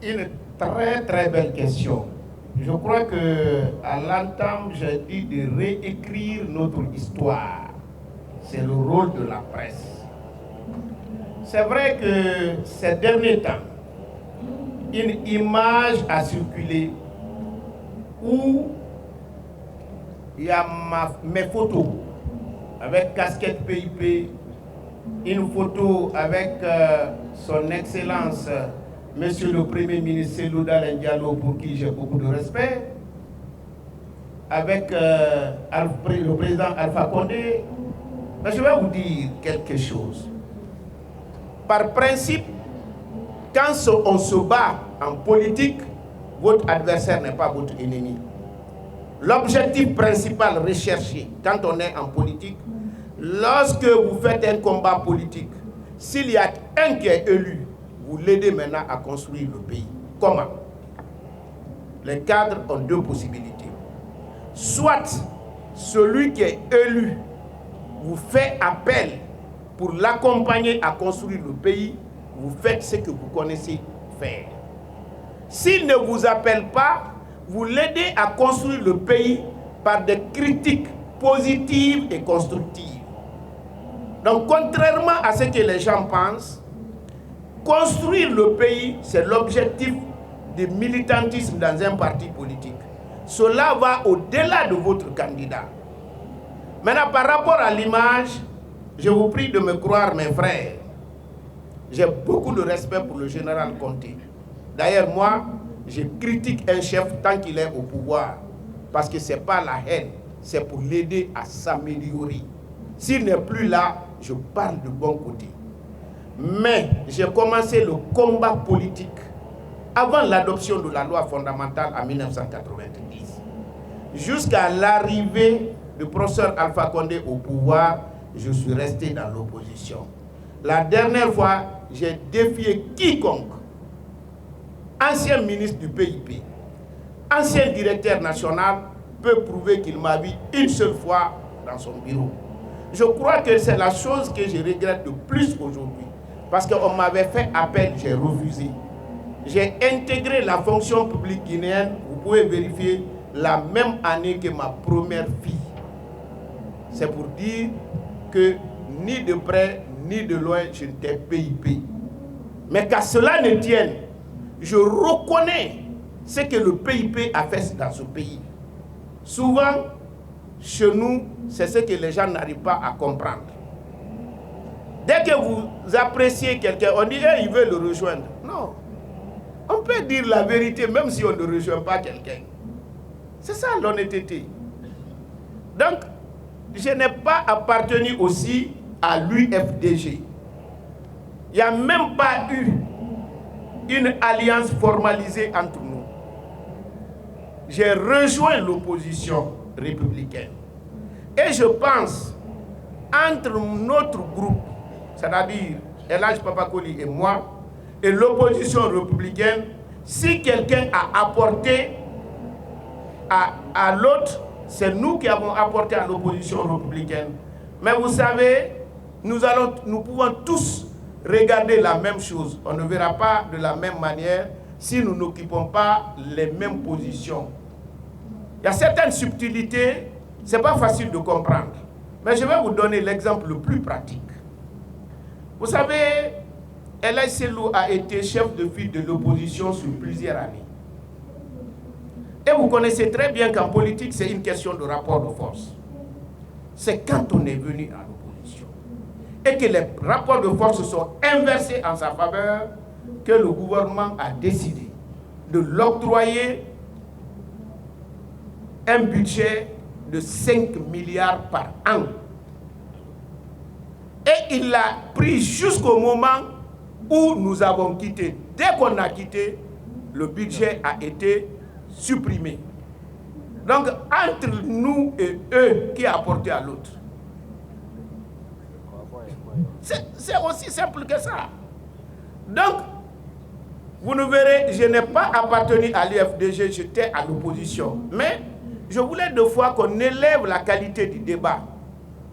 Une très belle question. Je crois que à l'entame, j'ai dit de réécrire notre histoire. C'est le rôle de la presse. C'est vrai que ces derniers temps, une image a circulé où il y a mes photos avec casquette PIP, une photo avec son Excellence, Monsieur le Premier ministre Cellou Dalein Diallo, pour qui j'ai beaucoup de respect, avec le président Alpha Condé. Mais je vais vous dire quelque chose. Par principe, quand on se bat en politique, votre adversaire n'est pas votre ennemi. L'objectif principal recherché quand on est en politique, lorsque vous faites un combat politique, s'il y a un qui est élu, vous l'aidez maintenant à construire le pays. Comment? Les cadres ont deux possibilités. Soit celui qui est élu vous fait appel pour l'accompagner à construire le pays, vous faites ce que vous connaissez faire. S'il ne vous appelle pas, vous l'aidez à construire le pays par des critiques positives et constructives. Donc, contrairement à ce que les gens pensent, construire le pays, c'est l'objectif du militantisme dans un parti politique. Cela va au-delà de votre candidat. Maintenant, par rapport à l'image, je vous prie de me croire, mes frères. J'ai beaucoup de respect pour le général Conté. D'ailleurs, moi, je critique un chef tant qu'il est au pouvoir. Parce que ce n'est pas la haine, c'est pour l'aider à s'améliorer. S'il n'est plus là, je parle de bon côté. Mais j'ai commencé le combat politique avant l'adoption de la loi fondamentale en 1990. Jusqu'à l'arrivée du professeur Alpha Condé au pouvoir, je suis resté dans l'opposition. La dernière fois, j'ai défié quiconque, ancien ministre du PIP, ancien directeur national, peut prouver qu'il m'a vu une seule fois dans son bureau. Je crois que c'est la chose que je regrette le plus aujourd'hui. Parce qu'on m'avait fait appel, j'ai refusé. J'ai intégré la fonction publique guinéenne, vous pouvez vérifier, la même année que ma première fille. C'est pour dire que ni de près, ni de loin, je n'étais PIP. Mais qu'à cela ne tienne, je reconnais ce que le PIP a fait dans ce pays. Souvent, chez nous, c'est ce que les gens n'arrivent pas à comprendre. Dès que vous appréciez quelqu'un, on dit hey, il veut le rejoindre. Non. On peut dire la vérité même si on ne rejoint pas quelqu'un. C'est ça l'honnêteté. Donc, je n'ai pas appartenu aussi à l'UFDG. Il n'y a même pas eu une alliance formalisée entre nous. J'ai rejoint l'opposition républicaine. Et je pense, entre notre groupe, c'est-à-dire El Hadj Papakoli et moi, et l'opposition républicaine, si quelqu'un a apporté à l'autre, c'est nous qui avons apporté à l'opposition républicaine. Mais vous savez, nous pouvons tous regarder la même chose. On ne verra pas de la même manière si nous n'occupons pas les mêmes positions. Il y a certaines subtilités, ce n'est pas facile de comprendre. Mais je vais vous donner l'exemple le plus pratique. Vous savez, El Hadj Cellou a été chef de file de l'opposition sur plusieurs années. Et vous connaissez très bien qu'en politique, c'est une question de rapport de force. C'est quand on est venu à l'opposition et que les rapports de force se sont inversés en sa faveur que le gouvernement a décidé de l'octroyer un budget de 5 milliards par an. Et il l'a pris jusqu'au moment où nous avons quitté. Dès qu'on a quitté, le budget a été supprimé. Donc, entre nous et eux, qui a apporté à l'autre? C'est aussi simple que ça. Donc, vous ne verrez, je n'ai pas appartenu à l'UFDG, j'étais à l'opposition. Mais je voulais deux fois qu'on élève la qualité du débat.